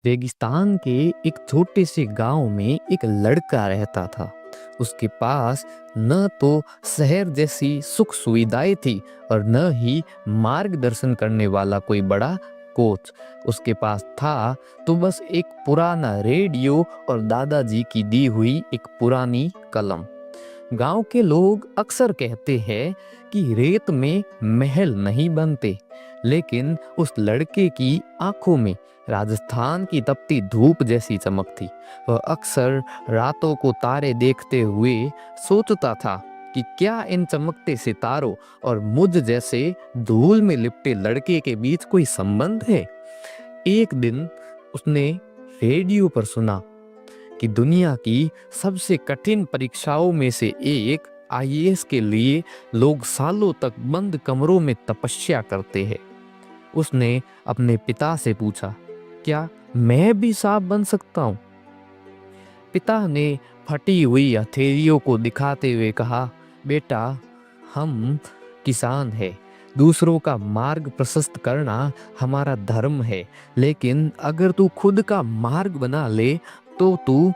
रेगिस्तान के एक छोटे से गांव में एक लड़का रहता था। उसके पास न तो शहर जैसी सुख सुविधाएं थी और न ही मार्गदर्शन करने वाला कोई बड़ा कोच। उसके पास था तो बस एक पुराना रेडियो और दादाजी की दी हुई एक पुरानी कलम। गांव के लोग अक्सर कहते हैं कि रेत में महल नहीं बनते, लेकिन उस लड़के की आंखों में राजस्थान की तपती धूप जैसी चमक थी। वह अक्सर रातों को तारे देखते हुए सोचता था कि क्या इन चमकते सितारों और मुझ जैसे धूल में लिपटे लड़के के बीच कोई संबंध है। एक दिन उसने रेडियो पर सुना कि दुनिया की सबसे कठिन परीक्षाओं में से एक आईएएस के लिए लोग सालों तक बंद कमरों में तपस्या करते हैं। उसने अपने पिता से पूछा, क्या मैं भी सांप बन सकता हूँ? पिता ने फटी हुई हथेलियों को दिखाते हुए कहा, बेटा, हम किसान हैं। दूसरों का मार्ग प्रशस्त करना हमारा धर्म है, लेकिन अगर तू खुद का मार्ग बना ले तो तू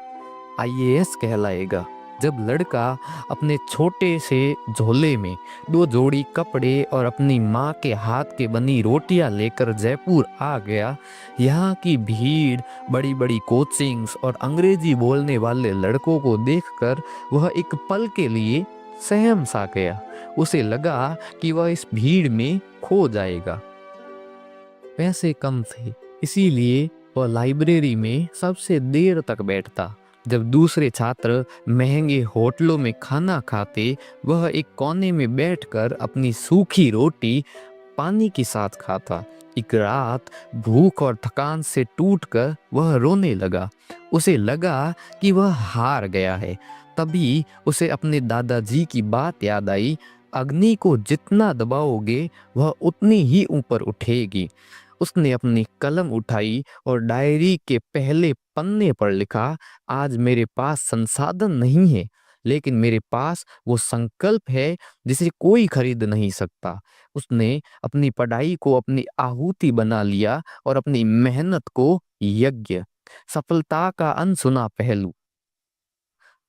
आईएएस कहलाएगा। जब लड़का अपने छोटे से झोले में दो जोड़ी कपड़े और अपनी माँ के हाथ के बनी रोटियां लेकर जयपुर आ गया, यहाँ की भीड़, बड़ी बड़ी कोचिंग्स और अंग्रेजी बोलने वाले लड़कों को देखकर वह एक पल के लिए सहम सा गया। उसे लगा कि वह इस भीड़ में खो जाएगा। पैसे कम थे, इसीलिए वह लाइब्रेरी में सबसे देर तक बैठता। जब दूसरे छात्र महंगे होटलों में खाना खाते, वह एक कोने में बैठकर अपनी सूखी रोटी पानी के साथ खाता। एक रात भूख और थकान से टूटकर वह रोने लगा। उसे लगा कि वह हार गया है। तभी उसे अपने दादाजी की बात याद आई, अग्नि को जितना दबाओगे वह उतनी ही ऊपर उठेगी। उसने अपनी कलम उठाई और डायरी के पहले पन्ने पर लिखा, आज मेरे पास संसाधन नहीं है, लेकिन मेरे पास वो संकल्प है जिसे कोई खरीद नहीं सकता। उसने अपनी पढ़ाई को अपनी आहुति बना लिया और अपनी मेहनत को यज्ञ। सफलता का अनसुना पहलू,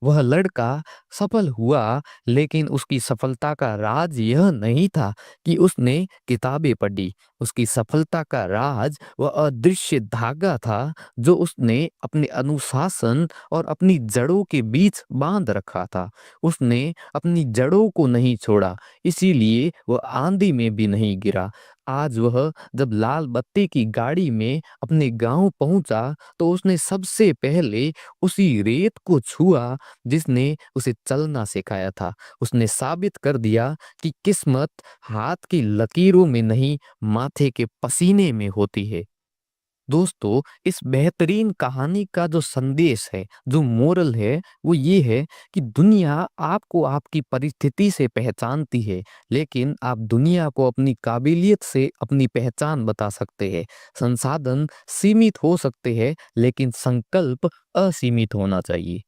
वह लड़का सफल हुआ, लेकिन उसकी सफलता का राज यह नहीं था कि उसने किताबें पढ़ी। उसकी सफलता का राज वह अदृश्य धागा था जो उसने अपने अनुशासन और अपनी जड़ों के बीच बांध रखा था। उसने अपनी जड़ों को नहीं छोड़ा, इसीलिए वह आंधी में भी नहीं गिरा। आज वह जब लाल बत्ती की गाड़ी में अपने गांव पहुंचा, तो उसने सबसे पहले उसी रेत को छुआ जिसने उसे चलना सिखाया था। उसने साबित कर दिया कि किस्मत हाथ की लकीरों में नहीं, माथे के पसीने में होती है। दोस्तों, इस बेहतरीन कहानी का जो संदेश है, जो मोरल है, वो ये है कि दुनिया आपको आपकी परिस्थिति से पहचानती है, लेकिन आप दुनिया को अपनी काबिलियत से अपनी पहचान बता सकते हैं। संसाधन सीमित हो सकते हैं, लेकिन संकल्प असीमित होना चाहिए।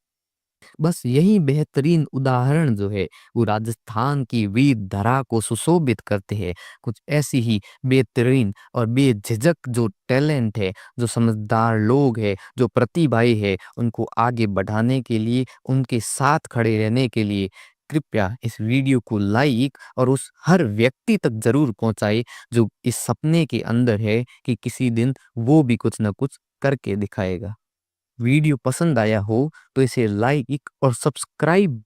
बस यही बेहतरीन उदाहरण जो है वो राजस्थान की वीर धरा को सुशोभित करते हैं। कुछ ऐसी ही बेहतरीन और बेझिझक जो टैलेंट है, जो समझदार लोग हैं, जो प्रतिभागी है, उनको आगे बढ़ाने के लिए, उनके साथ खड़े रहने के लिए कृपया इस वीडियो को लाइक और उस हर व्यक्ति तक जरूर पहुंचाए जो इस सपने के अंदर है कि किसी दिन वो भी कुछ ना कुछ करके दिखाएगा। वीडियो पसंद आया हो तो इसे लाइक और सब्सक्राइब